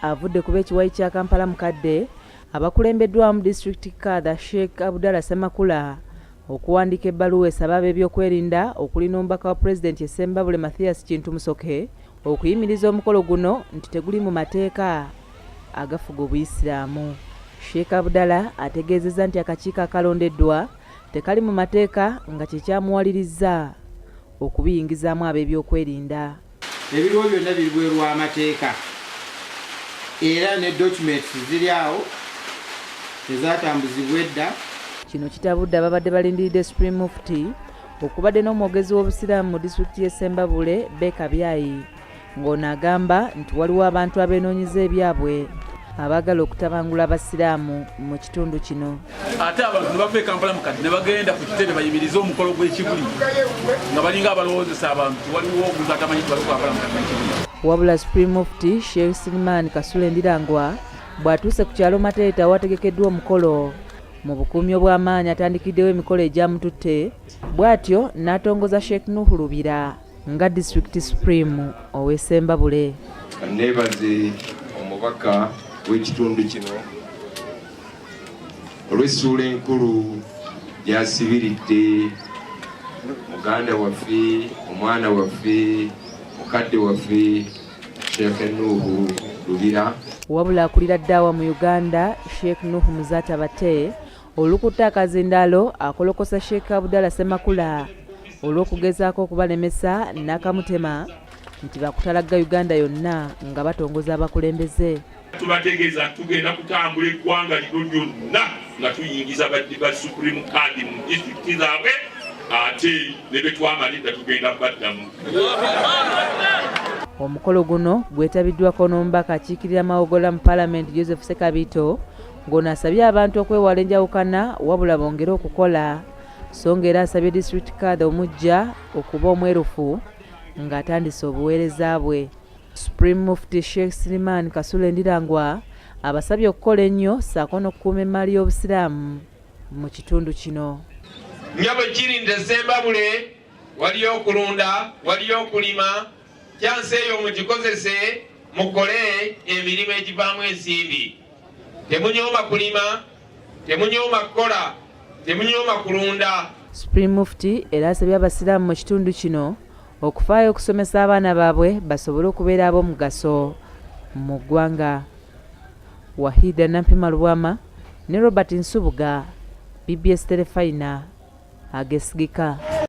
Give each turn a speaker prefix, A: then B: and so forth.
A: avudde kuba ekiwayi kya Kampala mukadde abakulembeddwamu disitulikiti Kaada Sheikh Abdallah Ssemakula okuwandiika ebbaluwa esaba ab'ebyokwerinda okulina omubaka wa pulezidenti e Ssembabule Mathias Kintu Musoke okuyimiriza omukolo guno nti teguli mu mateeka agafuga obuyisiraamu. Sheikh Abdallah ategeezezza nti akakiiko akalondeddwa tekali mu mateeka nga kyekyamuwalirizza okubiyingizaamu ab'ebyokwerinda.
B: Ebiriwo byonna biri bweru w'amateeka era ne documents ziri awo ezatambuzibwa edda.
A: Kino kitabudde ababadde balindiridde Supreme Mufti okubadde n'omwogezi w'obusiraamu mu disitulikiti y'e Ssembabule Beka Byayi ng'ono agamba nti waliwo abantu abenoonyeza ebyabwe abaagala okutabangula abasiraamu mu kitundu kino.
C: Ate abantu ne bava e Kampala mukadde ne bagenda ku kitebe bayimirize omukolo gw'ekibuli nga balinga abalowoozesa abantu waliwo omuntu atamanyi bali ku Kampala mukadde n'ekibuli.
A: Wabula Supreme Mufti Sheikh Siliman Kasule Ndirangwa bw'atuuse ku kyalo Mateeta awategekeddwa omukolo mu bukuumi obw'amaanyi atandikiddewo emikolo egyamututte bw'atyo n'atongoza Sheikh Nuhu Lubira nga District Supreme ow'e Ssembabule.
D: Neebaze omubaka w'ekitundu kino olw'essuula enkulu gy'asibiridde muganda waffe, omwana waffe, mukadde waffe Sheikh Nuhu Lubira.
A: Wabula akulira ddaawa mu Uganda Sheikh Nuhu Muzata Bate olukutte akazindaalo akolokosa Sheikh Abdallah Ssemakula olw'okugezaako okubalemesa n'akamutema nti bakutalagga Uganda yonna nga batongoza abakulembeze.
E: Tubategeeza tugenda kutambula eggwanga lino lyonna nga tuyingiza ba Supreme Court mu disitulikiti zaabwe ate ne bye twamalidda tugenda baddamu.
A: Omukolo guno gwetabiddwako n'omubaka akiikirira Mawogola mu Paalamenti Joseph Ssekabito ng'ono asabye abantu okwewala enjawukana wabula bongere okukola so ng'era asabye disitulikiti Kaada omujja okuba omwerufu ng'atandise obuweereza bwe. Supreme Mufti Sheikh Siliman Kasule Ndirangwa abasabye okukola ennyo ssaako n'okukuuma emmaali y'obusiraamu mu kitundu kino.
F: Nga bwe kiri nti Ssembabule waliyo okulunda, waliyo okulima, kyansi eyo mugikozese mukole emirimu egivaamu ensimbi. Temunyooma kulima, temunyooma kukola, temunyooma kulunda.
A: Supreme Mufti era asabye abasiraamu mu kitundu kino okufaayo okusomesa abaana baabwe basobole okubeera ab'omugaso mu ggwanga. Wahida Nampima Lubwama ne Robert Nsubuga, BBS Telefayina, agesigika.